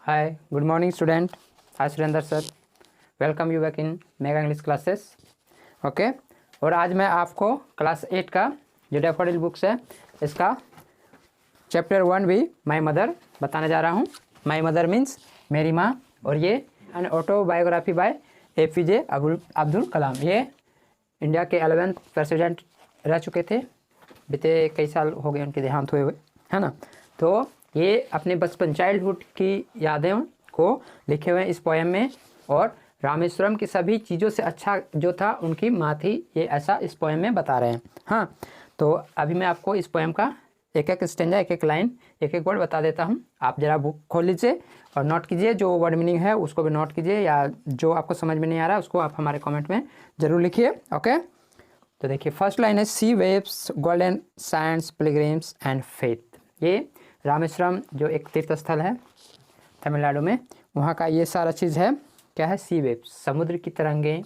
Hi, good morning student. Hi Surendra sir, welcome you back in mega English classes. Okay, और आज मैं आपको class 8 का जो डैफोडिल बुक्स है इसका चैप्टर 1 भी माई मदर बताने जा रहा हूँ. माई मदर मीन्स मेरी माँ, और ये an autobiography by APJ Abdul Kalam. ये इंडिया के 11th प्रेसिडेंट रह चुके थे. बीते कई साल हो गए उनके देहांत हुए है ना. तो ये अपने बचपन चाइल्डहुड की यादें को लिखे हुए इस पोएम में, और रामेश्वरम की सभी चीज़ों से अच्छा जो था उनकी माँ थी, ये ऐसा इस पोएम में बता रहे हैं. हाँ, तो अभी मैं आपको इस पोएम का एक एक स्टेंजा, एक एक लाइन, एक एक वर्ड बता देता हूँ. आप ज़रा बुक खोल लीजिए और नोट कीजिए. जो वर्ड मीनिंग है उसको भी नोट कीजिए, या जो आपको समझ में नहीं आ रहा उसको आप हमारे कॉमेंट में ज़रूर लिखिए. ओके, तो देखिए फर्स्ट लाइन है sea waves golden sands pilgrims and faith. ये रामेश्वरम जो एक तीर्थ स्थल है तमिलनाडु में, वहाँ का ये सारा चीज़ है. क्या है? सी वेव्स, समुद्र की तरंगें,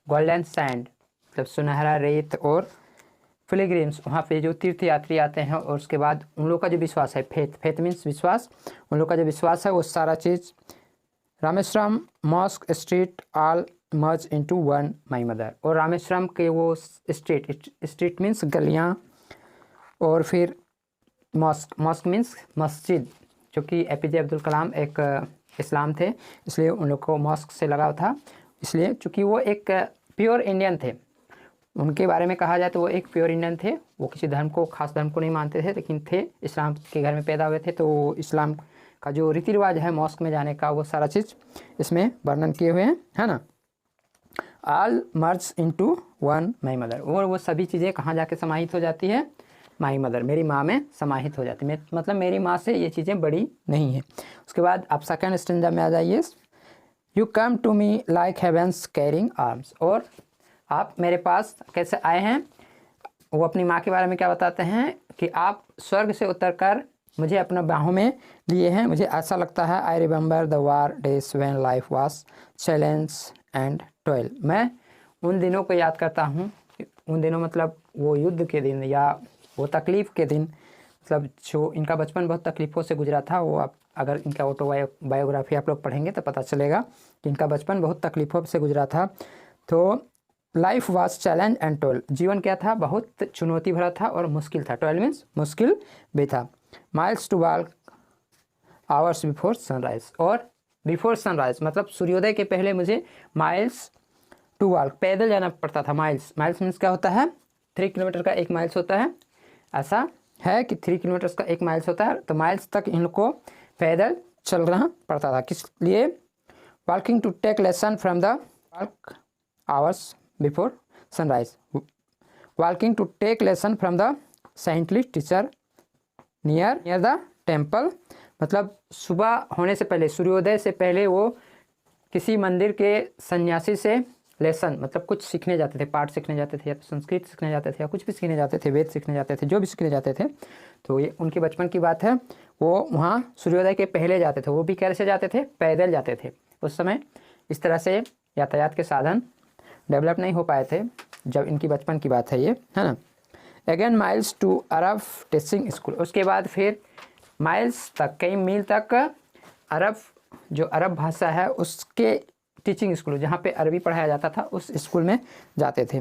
गोल्डन सैंड मतलब सुनहरा रेत, और पिलग्रिम्स वहाँ पे जो तीर्थ यात्री आते हैं, और उसके बाद उन लोगों का जो विश्वास है, फेथ, फेथ मीन्स विश्वास, उन लोगों का जो विश्वास है वो सारा चीज़. Rameswaram mosque street all merge into one my mother. और रामेश्वरम के वो स्ट्रीट मीन्स गलियाँ, और फिर मॉस्क मीन्स मस्जिद, क्योंकि APJ अब्दुल कलाम एक इस्लाम थे, इसलिए उन लोग को मॉस्क से लगाव था. इसलिए चूँकि वो एक प्योर इंडियन थे, उनके बारे में कहा जाए तो वो एक प्योर इंडियन थे. वो किसी धर्म को, खास धर्म को नहीं मानते थे, लेकिन थे इस्लाम के घर में पैदा हुए थे. तो इस्लाम का जो रीति रिवाज है मॉस्क में जाने का, वो सारा चीज़ इसमें वर्णन किए हुए हैं, है ना. All merge into one my mother, और वो सभी चीज़ें कहाँ जाके समाहित हो जाती है? माई मदर, मेरी माँ में समाहित हो जाती है. मतलब मेरी माँ से ये चीज़ें बड़ी नहीं हैं. उसके बाद आप सेकंड स्टेंजा में आ जाइए. You come to me like heavens carrying arms. और आप मेरे पास कैसे आए हैं? वो अपनी माँ के बारे में क्या बताते हैं कि आप स्वर्ग से उतरकर मुझे अपना बाहों में लिए हैं. मुझे ऐसा लगता है I remember the war days when life was challenge and toil. मैं उन दिनों को याद करता हूँ. उन दिनों मतलब वो युद्ध के दिन, या वो तकलीफ़ के दिन, मतलब जो इनका बचपन बहुत तकलीफ़ों से गुजरा था. वो आप अगर इनका ऑटोबायोग्राफी आप लोग पढ़ेंगे तो पता चलेगा कि इनका बचपन बहुत तकलीफ़ों से गुजरा था. तो life was challenge and toil, जीवन क्या था? बहुत चुनौती भरा था और मुश्किल था. टॉयल मीन्स मुश्किल भी था. Miles to walk hours before sunrise, और बिफोर सनराइज मतलब सूर्योदय के पहले मुझे माइल्स टू वॉक, पैदल जाना पड़ता था. माइल्स मीन्स क्या होता है? 3 किलोमीटर का 1 माइल्स होता है. ऐसा है कि 3 किलोमीटर का 1 माइल्स होता है. तो माइल्स तक इनको पैदल चलना पड़ता था. किस लिए? Walking to take lesson from the walk hours before sunrise. Walking to take lesson from the saintly teacher near the temple. मतलब सुबह होने से पहले, सूर्योदय से पहले वो किसी मंदिर के सन्यासी से लेसन मतलब कुछ सीखने जाते थे, पाठ सीखने जाते थे, या तो संस्कृत सीखने जाते थे, या कुछ भी सीखने जाते थे, वेद सीखने जाते थे, जो भी सीखने जाते थे. तो ये उनके बचपन की बात है. वो वहाँ सूर्योदय के पहले जाते थे. वो भी कैसे जाते थे? पैदल जाते थे. उस समय इस तरह से यातायात के साधन डेवलप नहीं हो पाए थे जब इनकी बचपन की बात है ये, है ना. Again miles to Arab teaching school. उसके बाद फिर माइल्स तक, कई मील तक अरब, जो अरब भाषा है उसके टीचिंग स्कूल, जहाँ पे अरबी पढ़ाया जाता था, उस स्कूल में जाते थे.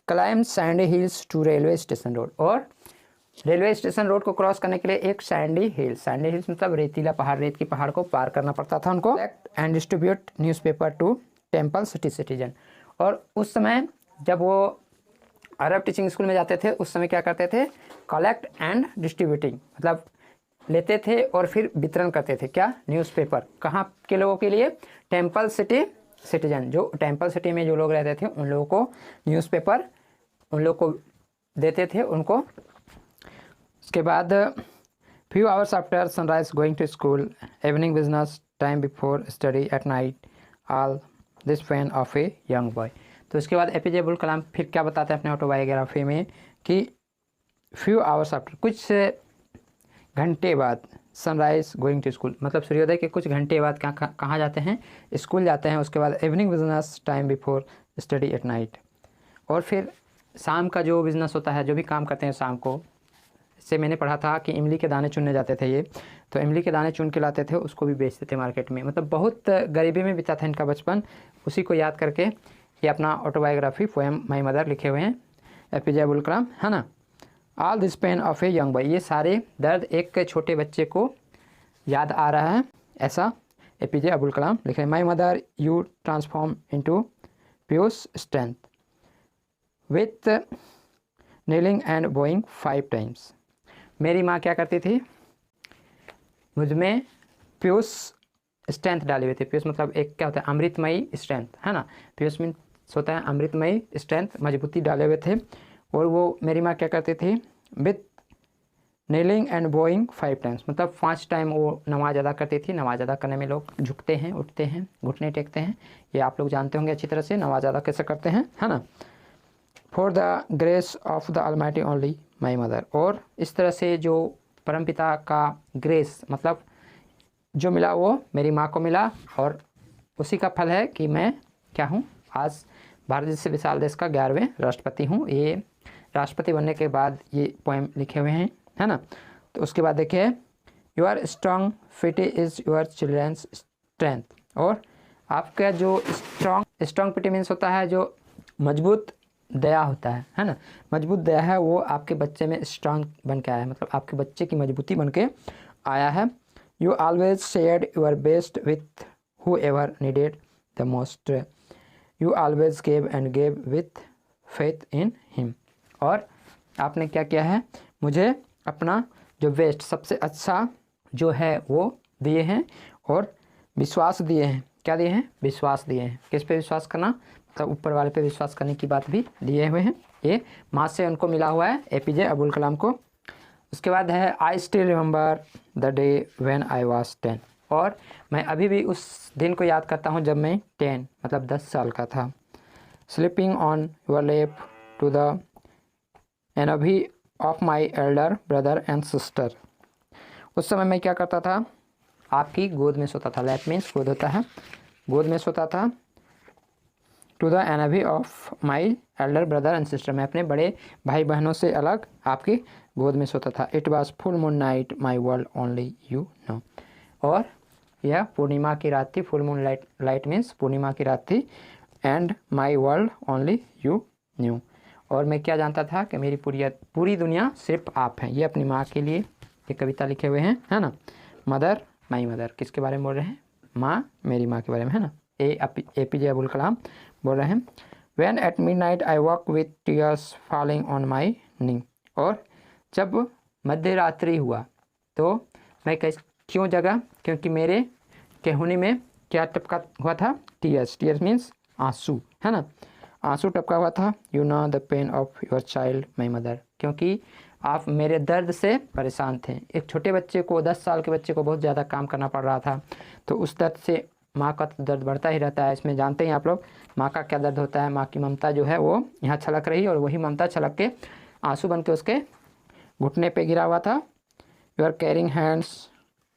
Climb sandy hills to railway station road. और रेलवे स्टेशन रोड को क्रॉस करने के लिए एक सैंडी हिल्स मतलब रेतीला पहाड़, रेत की पहाड़ को पार करना पड़ता था उनको. And distribute newspaper to temple citizen. और उस समय जब वो अरब टीचिंग स्कूल में जाते थे, उस समय क्या करते थे? कलेक्ट एंड डिस्ट्रीब्यूटिंग मतलब लेते थे और फिर वितरण करते थे. क्या? न्यूज़पेपर. कहाँ के लोगों के लिए? टेम्पल सिटीजन, जो टेम्पल सिटी में जो लोग रहते थे उन लोगों को न्यूज़पेपर उन लोग को देते थे उनको. उसके बाद few hours after sunrise going to school, evening business time before study at night, all this fan of a young boy. तो उसके बाद APJ अब्दुल कलाम फिर क्या बताते हैं अपने ऑटोबायोग्राफी में कि फ्यू आवर्स आफ्टर, कुछ घंटे बाद, सनराइज गोइंग टू स्कूल मतलब सूर्योदय के कुछ घंटे बाद कहाँ जाते हैं? स्कूल जाते हैं. उसके बाद evening business time before study at night, और फिर शाम का जो बिज़नेस होता है, जो भी काम करते हैं शाम को से मैंने पढ़ा था कि इमली के दाने चुनने जाते थे ये, तो इमली के दाने चुन के लाते थे, उसको भी बेचते थे मार्केट में। मतलब बहुत गरीबी में बीता था इनका बचपन। उसी को याद करके ये अपना ऑटोबायोग्राफी पोएम माई मदर लिखे हुए हैं APJ अब्दुल कलाम, है ना। All this pain of a young boy, ये सारे दर्द एक छोटे बच्चे को याद आ रहा है, ऐसा APJ अब्दुल कलाम लिखे। My mother you transform into pures strength with kneeling and bowing 5 times. मेरी माँ क्या करती थी, मुझ में प्योर्स स्ट्रेंथ डाले हुए थे। प्योर्स मतलब एक क्या होता है, अमृतमयी स्ट्रेंथ, है ना। प्योर्स मीन्स होता है अमृतमयी स्ट्रेंथ, मजबूती डाले हुए थे। और वो मेरी माँ क्या करती थी, with kneeling and bowing 5 times, मतलब 5 टाइम वो नमाज अदा करती थी। नमाज अदा करने में लोग झुकते हैं, उठते हैं, घुटने टेकते हैं, ये आप लोग जानते होंगे अच्छी तरह से नमाज अदा कैसे करते हैं, है ना। For the grace of the Almighty only my mother, और इस तरह से जो परमपिता का ग्रेस मतलब जो मिला वो मेरी माँ को मिला, और उसी का फल है कि मैं क्या हूँ, आज भारत जैसे विशाल देश का 11वें राष्ट्रपति हूँ। ये राष्ट्रपति बनने के बाद ये पोएम लिखे हुए हैं, है ना। तो उसके बाद देखिए, your strong fit is your children's strength, और आपका जो स्ट्रॉन्ग फिट मीन्स होता है जो मजबूत दया होता है ना। मजबूत दया है वो आपके बच्चे में स्ट्रॉन्ग बन के आया है, मतलब आपके बच्चे की मजबूती बन के आया है। You always shared your best with who ever needed the most, you always gave and gave with faith in him, और आपने क्या किया है, मुझे अपना जो बेस्ट सबसे अच्छा जो है वो दिए हैं, और विश्वास दिए हैं। क्या दिए हैं, विश्वास दिए हैं। किस पे विश्वास करना, मतलब ऊपर वाले पे विश्वास करने की बात भी दिए हुए हैं। ये माँ से उनको मिला हुआ है APJ अब्दुल कलाम को। उसके बाद है I still remember the day when I was 10, और मैं अभी भी उस दिन को याद करता हूँ जब मैं 10 मतलब 10 साल का था। Sleeping on your lap to the envy of my elder brother and sister, उस समय मैं क्या करता था, आपकी गोद में सोता था। लैप मीन्स गोद होता है, गोद में सोता था। To the envy of my elder brother and sister, मैं अपने बड़े भाई बहनों से अलग आपकी गोद में सोता था। It was full moon night my world only you know, और यह पूर्णिमा की रात थी। फुल मून लाइट मीन्स पूर्णिमा की रात थी। And my world only you new, और मैं क्या जानता था कि मेरी पूरी दुनिया सिर्फ आप हैं। ये अपनी माँ के लिए ये कविता लिखे हुए हैं, है ना। मदर माई मदर, किसके बारे में बोल रहे हैं, माँ मेरी माँ के बारे में, है ना। APJ अब्दुल कलाम बोल रहे हैं। When at midnight I walk with tears falling on my knee, और जब मध्य रात्रि हुआ तो मैं क्यों जगा, क्योंकि मेरे केहूनी में क्या टपका हुआ था, टीयर्स मीन्स आंसू, है ना। आंसू टपका हुआ था। You know the pain of your child my mother, क्योंकि आप मेरे दर्द से परेशान थे। एक छोटे बच्चे को, 10 साल के बच्चे को बहुत ज़्यादा काम करना पड़ रहा था, तो उस दर्द से माँ का तो दर्द बढ़ता ही रहता है। इसमें जानते हैं आप लोग माँ का क्या दर्द होता है। माँ की ममता जो है वो यहाँ छलक रही, और वही ममता छलक के आंसू बन के उसके घुटने पे गिरा हुआ था। You are carrying hands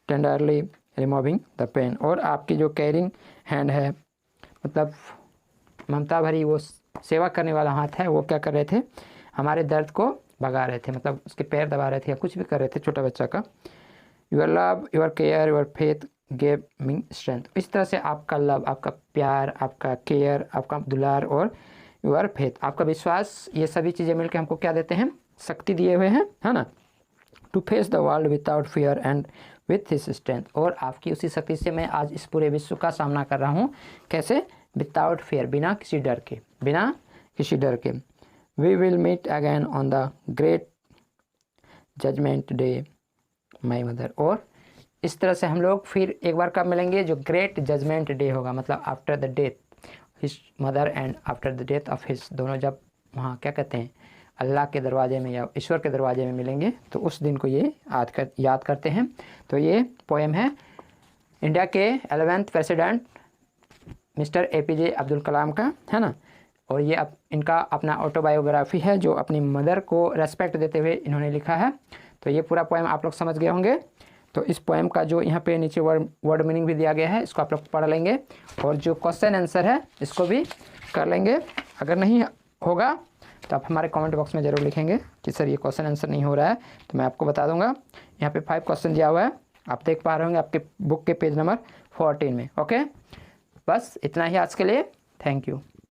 tenderly removing the pain, और आपकी जो कैरिंग हैंड है मतलब ममता भरी वो सेवा करने वाला हाथ है, वो क्या कर रहे थे, हमारे दर्द को भगा रहे थे, मतलब उसके पैर दबा रहे थे या कुछ भी कर रहे थे छोटा बच्चा का। Your love your care your faith gave me strength, इस तरह से आपका लव, आपका प्यार, आपका केयर, आपका दुलार और योर फेथ, आपका विश्वास, ये सभी चीज़ें मिलकर हमको क्या देते हैं, शक्ति दिए हुए हैं, है ना। To face the world without fear and with his strength, और आपकी उसी शक्ति से मैं आज इस पूरे विश्व का सामना कर रहा हूँ। कैसे, विदाउट फियर, बिना किसी डर के, बिना किसी डर के। We will meet again on the great judgement day my mother, और इस तरह से हम लोग फिर एक बार कब मिलेंगे, जो ग्रेट जजमेंट डे होगा, मतलब after the death his mother and after the death of his, दोनों जब वहाँ क्या कहते हैं अल्लाह के दरवाजे में या ईश्वर के दरवाजे में मिलेंगे, तो उस दिन को ये याद करते हैं। तो ये पोएम है इंडिया के 11वें प्रेसिडेंट मिस्टर APJ अब्दुल कलाम का, है ना। और ये इनका अपना ऑटोबायोग्राफी है जो अपनी मदर को रेस्पेक्ट देते हुए इन्होंने लिखा है। तो ये पूरा पोएम आप लोग समझ गए होंगे। तो इस पोएम का जो यहाँ पे नीचे वर्ड मीनिंग भी दिया गया है, इसको आप लोग पढ़ लेंगे, और जो क्वेश्चन आंसर है इसको भी कर लेंगे। अगर नहीं होगा तो आप हमारे कमेंट बॉक्स में ज़रूर लिखेंगे कि सर ये क्वेश्चन आंसर नहीं हो रहा है, तो मैं आपको बता दूंगा। यहाँ पे 5 क्वेश्चन दिया हुआ है, आप देख पा रहे होंगे आपके बुक के पेज नंबर 14 में। ओके, बस इतना ही आज के लिए। Thank you.